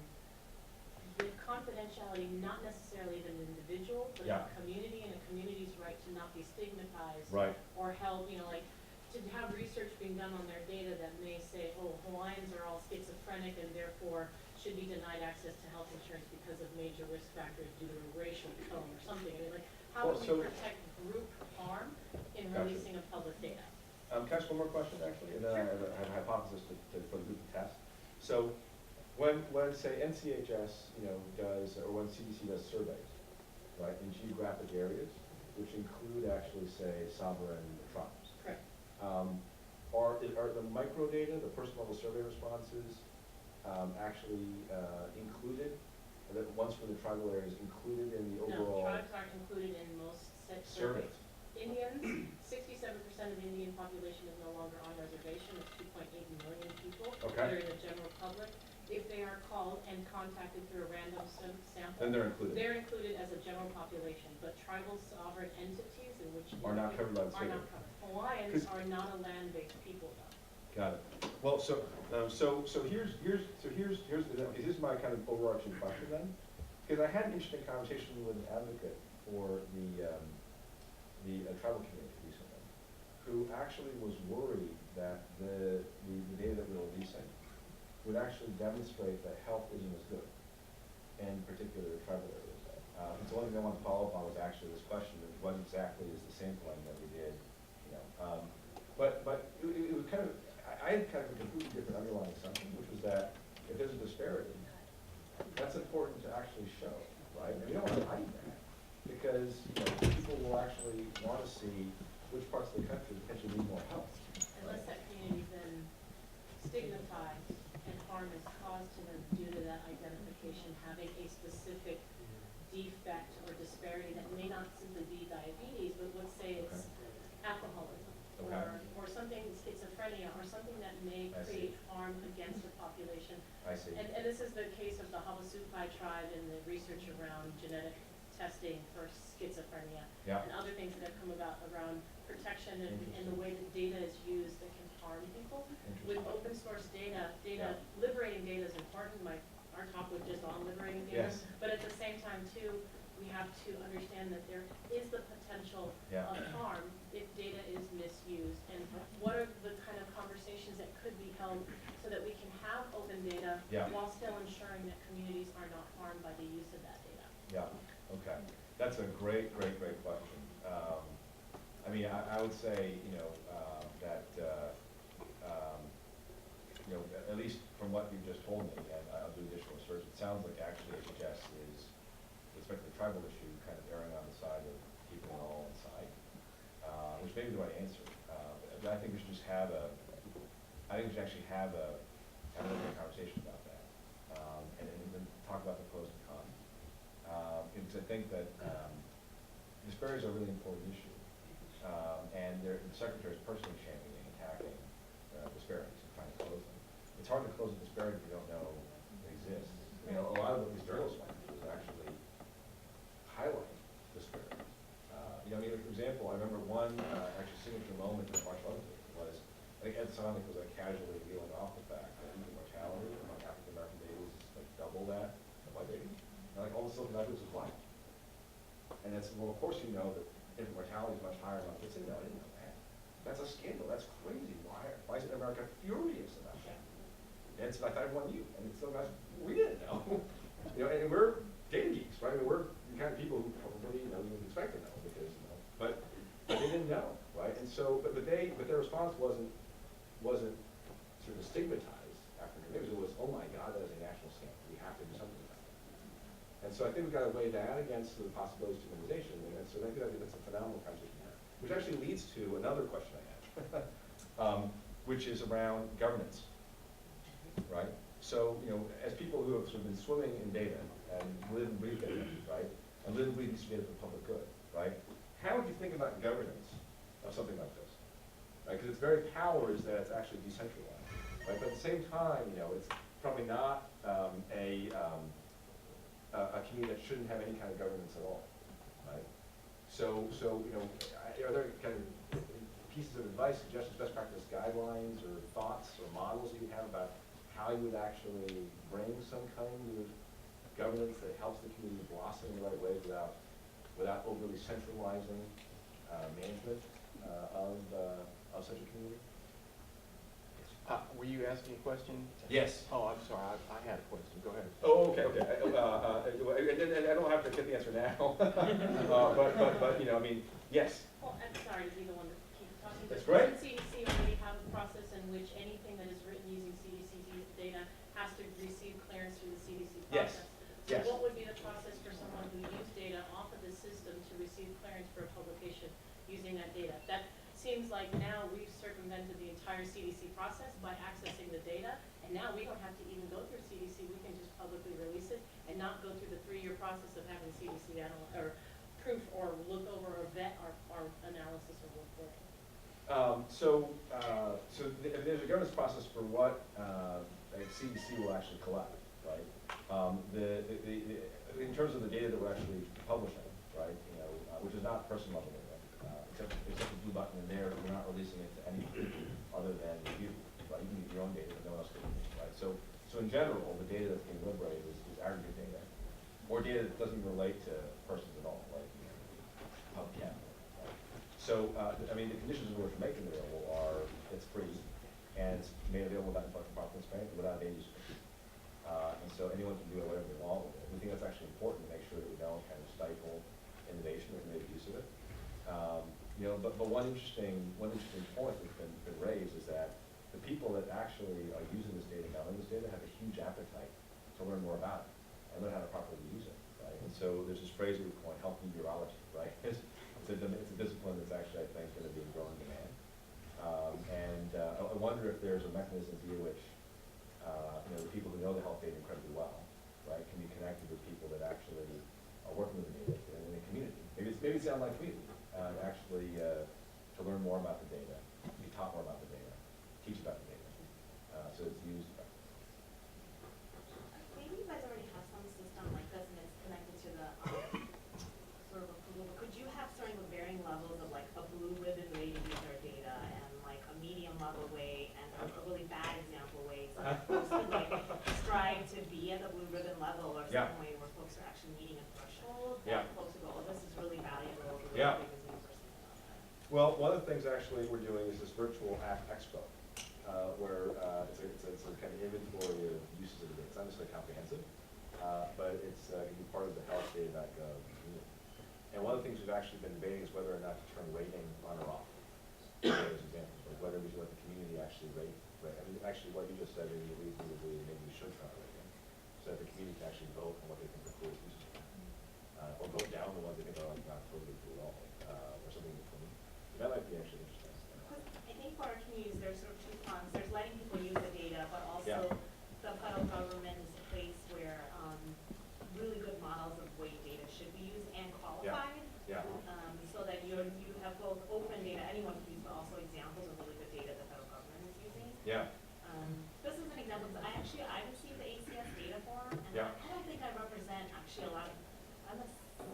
the confidentiality, not necessarily of an individual, but Yeah. of a community, and a community's right to not be stigmatized. Right. Or held, like, to have research being done on their data that may say, oh, Hawaiians are all schizophrenic and therefore should be denied access to health insurance because of major risk factors due to a racial tone or something. I mean, like, how Well, do so- we protect group harm in Gotcha. releasing of public data? Can I ask one more question, actually, and then I have a hypothesis for the group to test. So, when say NCHS, does, or when CDC does surveys, right, in geographic areas, which include actually, say, sovereign tribes, Correct. are the micro data, the person level survey responses, actually included? That ones from the tribal areas included in the overall No, tribes aren't included in most surveys. surveys? Indians, 67% of the Indian population is no longer on reservation. It's 2.8 million people. Okay. That are in the general public. If they are called and contacted through a random sample, Then they're included. they're included as a general population. But tribal sovereign entities in which Are not covered by the are survey. not covered. Hawaiians are not a land-based people, though. Got it. Well, so here's this is my kind of overarching question then, because I had an interesting conversation with an advocate for the tribal community recently, who actually was worried that the data that we were releasing would actually demonstrate that health isn't as good in particular tribal areas. And so one thing I wanted to follow up on was actually this question of what exactly is the sampling that we did, but it was kind of, I had kind of a completely different underlying assumption, which was that if there's a disparity, that's important to actually show, right? And we don't want to hide that, because people will actually want to see which parts of the country potentially need more help. Unless that community is then stigmatized and harm is caused to them due to that identification having a specific defect or disparity that may not simply be diabetes, but let's say it's alcoholism, Okay. or something, schizophrenia, or something that may I see. create harm against the population. I see. And this is the case of the Havasupai tribe and the research around genetic testing for schizophrenia. Yeah. And other things that have come about around protection and the way that data is used that can harm people. With open source data, liberating data is important. Our talk was just on liberating data. Yes. But at the same time too, we have to understand that there is the potential Yeah. of harm if data is misused. And what are the kind of conversations that could be held so that we can have open data while still ensuring that communities are not harmed by the use of that data? Yeah, okay. That's a great question. I mean, I would say, that, at least from what you've just told me, and I'll do additional research, it sounds like actually HHS is, with respect to the tribal issue, kind of erring on the side of keeping it all inside, which may be the right answer. But I think we should just have actually have a conversation about that, and then talk about the pros and cons. Because I think that disparities are a really important issue, and the Secretary is personally championing attacking disparities and trying to close them. It's hard to close a disparity if you don't know it exists. I mean, a lot of what these journalists want to do is actually highlight disparities. For example, I remember one actually signature moment in the martial arts was, I think Ed Sonic was like casually reeling off the fact that infant mortality among African American babies is like double that of white babies. And like all the Silicon Valley was black. And it's, well, of course you know that infant mortality is much higher among kids. No, I didn't know that. That's a scandal. That's crazy. Why is America furious about that? And it's, I thought everyone knew. And it's so guys, we didn't know. And we're data geeks, right? I mean, we're the kind of people who probably, you would expect to know because, but they didn't know, right? And so, but their response wasn't sort of stigmatize African Americans. It was, oh my God, that is a national scandal. We have to do something about that. And so I think we've got to weigh that against the possibilities of stigmatization. And so I think that's a phenomenal conversation here, which actually leads to another question I have, which is around governance, right? So, as people who have sort of been swimming in data and live and breathe data, right? And live and breathe these data for the public good, right? How would you think about governance of something like this? Right? Because its very power is that it's actually decentralized, right? But at the same time, it's probably not a community that shouldn't have any kind of governance at all, right? So are there kind of pieces of advice, suggestions, best practice guidelines, or thoughts or models you have about how you would actually bring some kind of governance that helps the community blossom in the right way without overly centralizing management of such a community? Were you asking a question? Yes. Oh, I'm sorry, I had a question, go ahead. Oh, okay. And I don't have to get the answer now, but you know, I mean, yes. Well, I'm sorry to be the one to keep talking. That's but great. Doesn't CDC already have a process in which anything that is written using CDC data has to receive clearance through the CDC Yes. process? Yes. So what would be the process for someone who used data off of the system to receive clearance for a publication using that data? That seems like now we've circumvented the entire CDC process by accessing the data, and now we don't have to even go through CDC, we can just publicly release it and not go through the 3-year process of having CDC or proof or look over or vet our analysis or report. So there's a governance process for what CDC will actually collect, right? In terms of the data that we're actually publishing, right? You know, which is not person level data, except the blue button in there. We're not releasing it to anyone other than you, right? You can get your own data, but no one else can, right? So in general, the data that's being liberated is aggregate data, or data that doesn't relate to persons at all, like public capital. Right? So I mean, the conditions in which we're making it available are it's free, and it's made available without intellectual property transparency, without data use. And so anyone can do whatever they want with it. We think that's actually important to make sure that we don't kind of stifle innovation or make use of it. You know, but one interesting point that's been raised is that the people that actually are using this data, gathering this data, have a huge appetite to learn more about it and learn how to properly use it, right? And so there's this phrase that we call health meteorology, right? It's a discipline that's actually, I think, going to be in growing demand. I wonder if there's a mechanism via which you know, the people who know the health data incredibly well, right, can be connected with people that actually are working with the data in the community. Maybe it's the online community, actually to learn more about the data, be taught more about the data, teach about the data, so it's used effectively. Maybe you guys already have some system like this and it's connected to the sort of approval, but could you have starting with varying levels of like a blue ribbon way to use our data and like a medium level way and a really bad example way, so that folks could like strive to be at the blue ribbon level or some way where folks are actually meeting a threshold that folks will go, oh, this is really valuable, really big as new person. Well, one of the things actually we're doing is this virtual expo, where it's a kind of inventory of uses of the data. It's not necessarily comprehensive, but it's going to be part of the healthdata.gov community. And one of the things we've actually been debating is whether or not to turn rating on or off. As examples, like whether we should let the community actually rate. Right? I mean, actually, what you just said, maybe reasonably, maybe we should turn on rating, so that the community can actually vote on what they think the coolest uses are, or vote down the ones they think are like not totally cool at all, or something in between. That might be actually interesting. Because I think for our communities, there's sort of two fronts. There's letting people use the data, but also the federal government is a place where really good models of the way data should be used and qualified. So that you have both open data anyone can use, but also examples of really good data the federal government is using. This is an example, because I received the ACS data form, and I don't think I represent actually a lot of, I'm a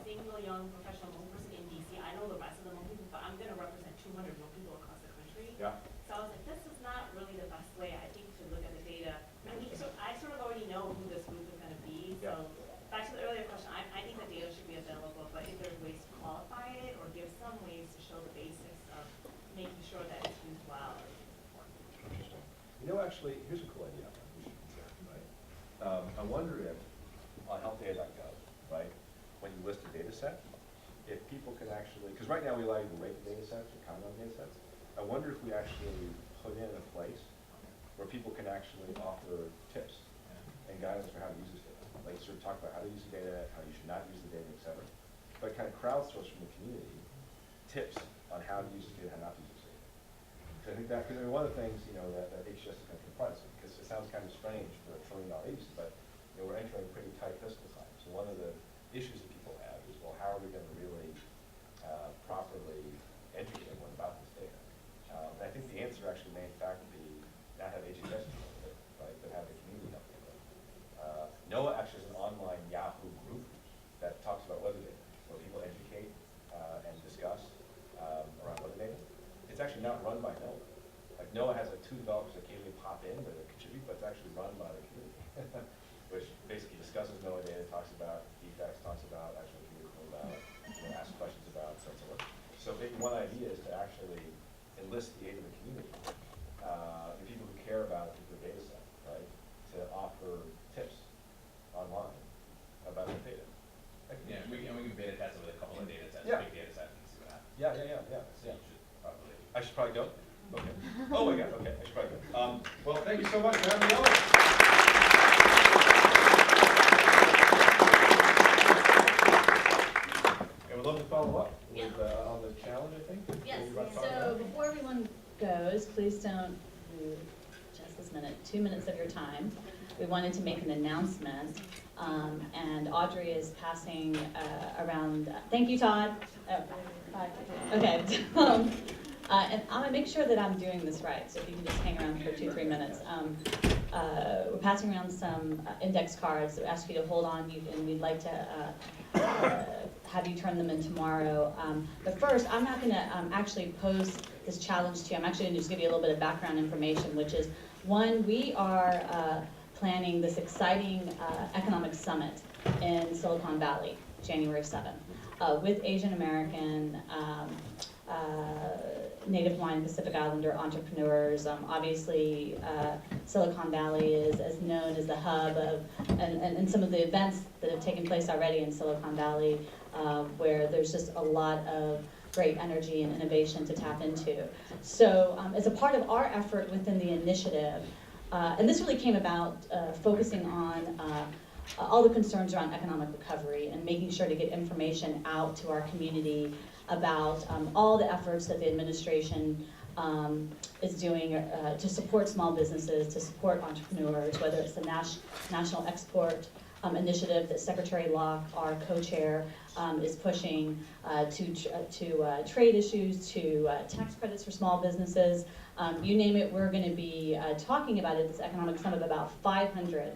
single young professional Hmong person in DC. I know the rest of the Hmong people, but I'm going to represent 200 Hmong people across the country. So I was like, this is not really the best way, I think, to look at the data. I sort of already know who this group is going to be. So back to the earlier question, I think the data should be available, but if there's ways to qualify it or give some ways to show the basics of making sure that it's used well, it's important. Interesting. You know, actually, here's a cool idea we should consider, right? I wonder if on healthdata.gov, right, when you list a data set, if people can actually, because right now we allow you to rate data sets or comment on data sets, I wonder if we actually put in a place where people can actually offer tips and guidance for how to use this data. Like sort of talk about how to use the data, how you should not use the data, et cetera. But kind of crowdsource from the community tips on how to use this data, how not to use this data. So I think that, because I mean, one of the things, you know, that HHS is going to confront us, because it sounds kind of strange for $1 trillion agency, but you know, we're entering pretty tight fiscal time. So one of the issues that people have is, well, how are we going to really properly educate everyone about this data? And I think the answer actually may in fact be not have HHS deal with it, right, but have the community help deal with it. NOAA actually has an online Yahoo group that talks about weather data, where people educate and discuss around weather data. It's actually not run by NOAA. Like NOAA has like 2 developers that occasionally pop in, that contribute, but it's actually run by the community. which basically discusses knowing data, talks about defects, talks about actual vehicle about, ask questions about, so on and so forth. So maybe one idea is to actually enlist the aid of the community, the people who care about a particular data set, right, to offer tips online about the data. Yeah, and we can beta test it with a couple of data sets, Yeah. big data sets, and see what happens. Yeah. So you should probably. I should probably go? Okay. Oh my God, okay, I should probably go. Well, thank you so much for having me on. I would love to follow up with, on the challenge, I think. Yes, What you want to talk so about. before everyone goes, please don't move just this minute, 2 minutes of your time. We wanted to make an announcement, and Audrey is passing around, thank you, Todd. Oh, bye. Okay, and I'm gonna make sure that I'm doing this right, so if you can just hang around for 2-3 minutes. We're passing around some index cards that we ask you to hold on, and we'd like to have you turn them in tomorrow. But first, I'm not gonna actually pose this challenge to you. I'm actually gonna just give you a little bit of background information, which is, one, we are planning this exciting economic summit in Silicon Valley, January 7th, with Asian American, Native Hawaiian, Pacific Islander entrepreneurs. Obviously, Silicon Valley is as known as the hub of, and some of the events that have taken place already in Silicon Valley, where there's just a lot of great energy and innovation to tap into. So as a part of our effort within the initiative, and this really came about focusing on all the concerns around economic recovery and making sure to get information out to our community about all the efforts that the administration is doing to support small businesses, to support entrepreneurs, whether it's the National Export Initiative that Secretary Locke, our co-chair, is pushing, to trade issues, to tax credits for small businesses. You name it, we're going to be talking about it at this economic summit about 500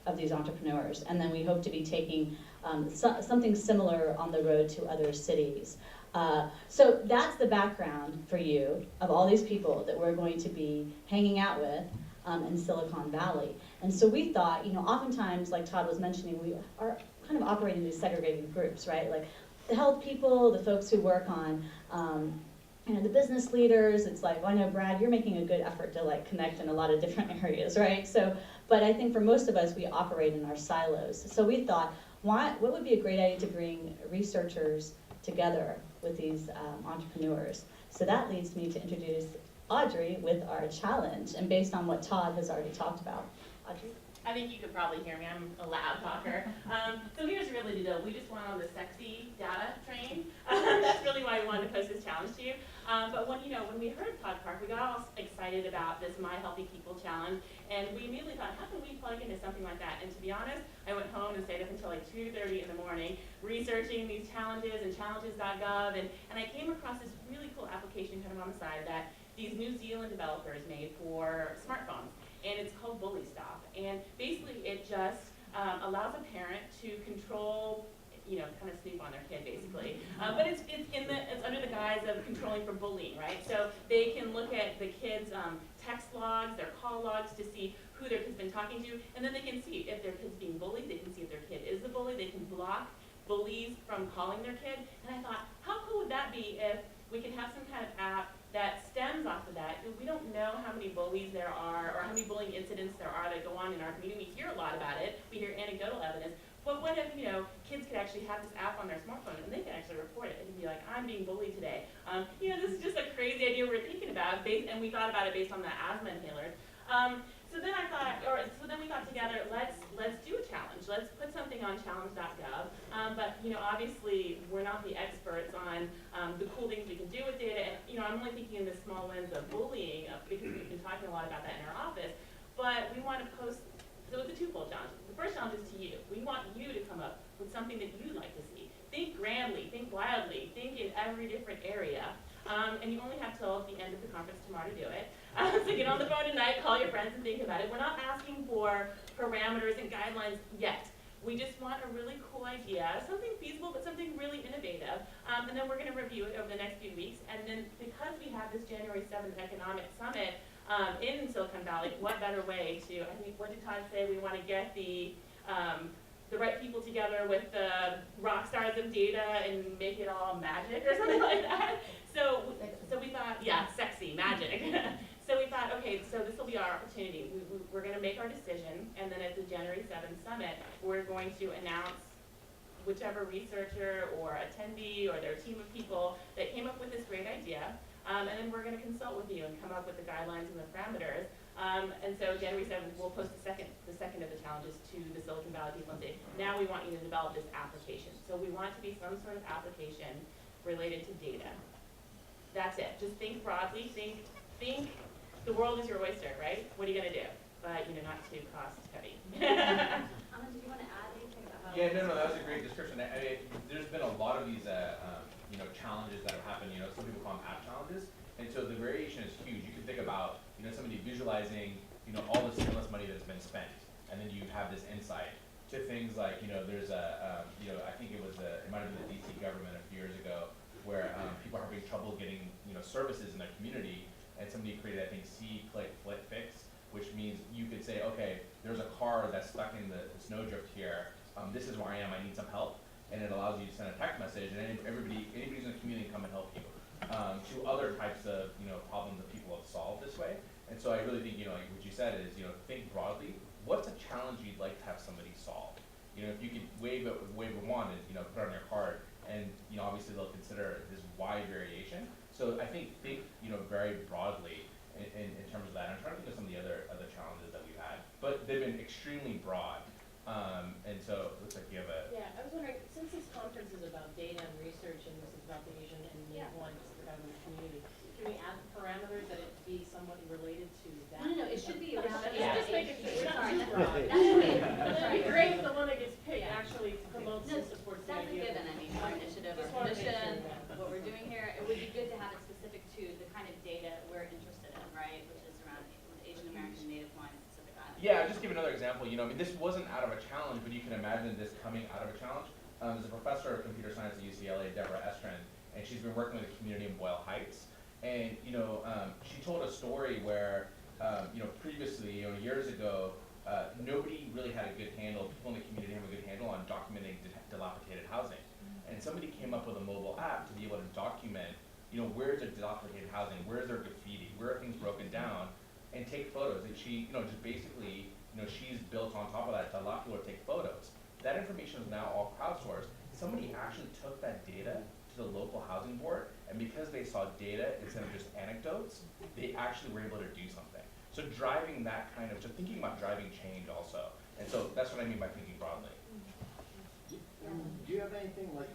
of these entrepreneurs, and then we hope to be taking something similar on the road to other cities. So that's the background for you of all these people that we're going to be hanging out with in Silicon Valley. And so we thought, oftentimes, like Todd was mentioning, we are kind of operating these segregated groups, right? Like the health people, the folks who work on the business leaders. It's like, well, I know, Brad, you're making a good effort to like connect in a lot of different areas, right? So, but I think for most of us, we operate in our silos. So we thought, what would be a great idea to bring researchers together with these entrepreneurs? So that leads me to introduce Audrey with our challenge, and based on what Todd has already talked about. Audrey? I think you could probably hear me. I'm a loud talker. So here's really the deal. We just went on the sexy data train. That's really why we wanted to post this challenge to you. But when we heard Todd Park, we got all excited about this My Healthy People challenge, and we immediately thought, how can we plug into something like that? And to be honest, I went home and stayed up until like 2:30 in the morning researching these challenges and challenges.gov, and I came across this really cool application kind of on the side that these New Zealand developers made for smartphones. And it's called Bully Stop. And basically it just allows a parent to control, kind of snoop on their kid basically. But it's under the guise of controlling for bullying, right? So they can look at the kids' text logs, their call logs to see who their kid's been talking to, and then they can see if their kid's being bullied, they can see if their kid is the bully, they can block bullies from calling their kid. And I thought, how cool would that be if we could have some kind of app that stems off of that? We don't know how many bullies there are or how many bullying incidents there are that go on in our community. We hear a lot about it. We hear anecdotal evidence. But what if, kids could actually have this app on their smartphone and they can actually report it? It can be like, I'm being bullied today. This is just a crazy idea we're thinking about, and we thought about it based on the asthma inhalers. So then we thought together, let's do a challenge. Let's put something on challenge.gov. But obviously we're not the experts on the cool things we can do with data. And I'm only thinking in this small lens of bullying because we've been talking a lot about that in our office. But we want to post. So it's a twofold challenge. The first challenge is to you. We want you to come up with something that you'd like to see. Think grandly, think wildly, think in every different area. And you only have till the end of the conference tomorrow to do it. So get on the phone tonight, call your friends and think about it. We're not asking for parameters and guidelines yet. We just want a really cool idea, something feasible but something really innovative. And then we're going to review it over the next few weeks. And then because we have this January 7th Economic Summit, in Silicon Valley, what better way to, I think, what did Todd say? We want to get the right people together with the rock stars of data and make it all magic or something like that. So we thought, yeah, sexy, magic. So we thought, okay, so this will be our opportunity. We're going to make our decision, and then at the January 7th summit, we're going to announce whichever researcher or attendee or their team of people that came up with this great idea, and then we're going to consult with you and come up with the guidelines and the parameters. And so January 7th, we'll post the second of the challenges to the Silicon Valley people and say, now we want you to develop this application. So we want it to be some sort of application related to data. That's it. Just think broadly. Think the world is your oyster, right? What are you going to do? But, not too cost heavy. Alan, did you want to add anything about how? Yeah, no, that was a great description. There's been a lot of these, challenges that have happened. Some people call them app challenges, and so the variation is huge. You can think about, somebody visualizing, all the stimulus money that's been spent, and then you have this insight to things like, there's I think it might have been the DC government a few years ago, where people are having trouble getting, services in their community, and somebody created, I think, Fix, which means you could say, okay, there's a car that's stuck in the snowdrift here. This is where I am. I need some help, and it allows you to send a text message, and anybody's in the community come and help you. To other types of problems that people have solved this way, and so I really think like what you said is think broadly. What's a challenge you'd like to have somebody solve? If you could wave a wand and put it on your card, and obviously they'll consider this wide variation. So I think very broadly in terms of that. I'm trying to think of some of the other challenges that we've had, but they've been extremely broad. And so it looks like you have a. Yeah, I was wondering, since this conference is about data and research, and this is about the Asian and Native government community, can we add parameters that it be somewhat related to that? No, it should be around. Just make it, it's not Sorry, too broad. It'd be great if the one that gets picked actually promotes and supports the That's a idea. given, our initiative, Just our wanna make sure mission, that- what we're doing here. It would be good to have it specific to the kind of data we're interested in, right? Which is around Asian American, Native Hawaiian, Pacific Islanders. Yeah, I'll just give another example. This wasn't out of a challenge, but you can imagine this coming out of a challenge. There's a professor of computer science at UCLA, Deborah Estrin, and she's been working with a community in Boyle Heights. And she told a story where previously, years ago, nobody really had a good handle. People in the community have a good handle on documenting dilapidated housing. And somebody came up with a mobile app to be able to document, where's there dilapidated housing, where's there graffiti, where are things broken down, and take photos. And she, just basically, she's built on top of that to allow people to take photos. That information is now all crowdsourced. Somebody actually took that data to the local housing board, and because they saw data instead of just anecdotes, they actually were able to do something. So driving that kind of, thinking about driving change also. And so that's what I mean by thinking broadly. Do you have anything like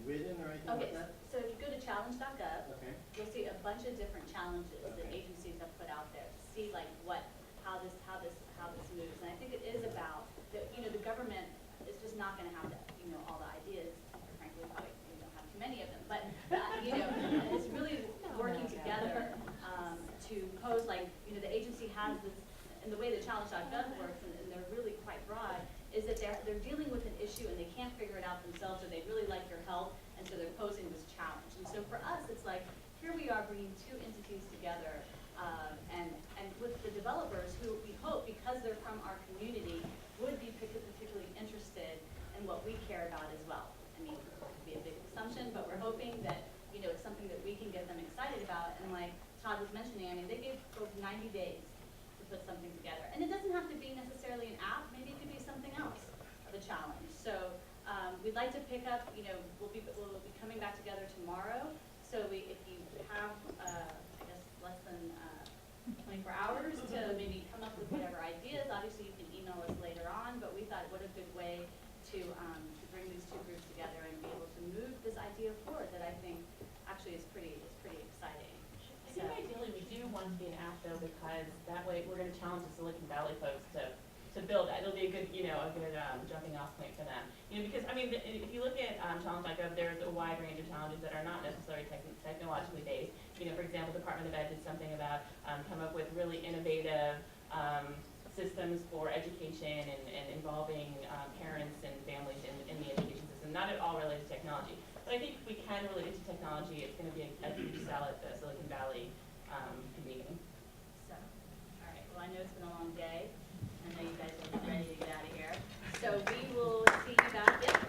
written or anything like that? So if you go to challenge.gov, Okay. you'll see a bunch of different challenges that agencies have put out there to see how this moves. And I think it is about the government is just not going to have all the ideas. Frankly, probably we don't have too many of them. But and it's really working together to pose the agency has this, and the way the challenge.gov works, and they're really quite broad, is that they're dealing with an issue and they can't figure it out themselves, or they'd really like your help, and so they're posing this challenge. And so for us, it's like, here we are bringing two entities together, and with the developers who we hope, because they're from our community, would be particularly interested in what we care about as well. I mean, it could be a big assumption, but we're hoping that, it's something that we can get them excited about. And like Todd was mentioning, I mean, they gave folks 90 days to put something together. And it doesn't have to be necessarily an app, maybe it could be something else of a challenge. So we'd like to pick up, we'll be coming back together tomorrow. So if you have, I guess, less than 24 hours to maybe come up with whatever ideas, obviously you can email us later on, but we thought what a good way to bring these two groups together and be able to move this idea forward that I think actually is pretty exciting. I think ideally we do want to be an app though, because that way we're going to challenge the Silicon Valley folks to build that. It'll be a good, jumping off point for them. Because I mean, if you look at challenge.gov, there's a wide range of challenges that are not necessarily technologically based. For example, Department of Ed did something about come up with really innovative systems for education and involving parents and families in the education system. Not at all related to technology. But I think if we can relate it to technology, it's going to be a huge sell at the Silicon Valley meeting. I know it's been a long day. I know you guys are ready to get out of here. So we will see you back. Yep.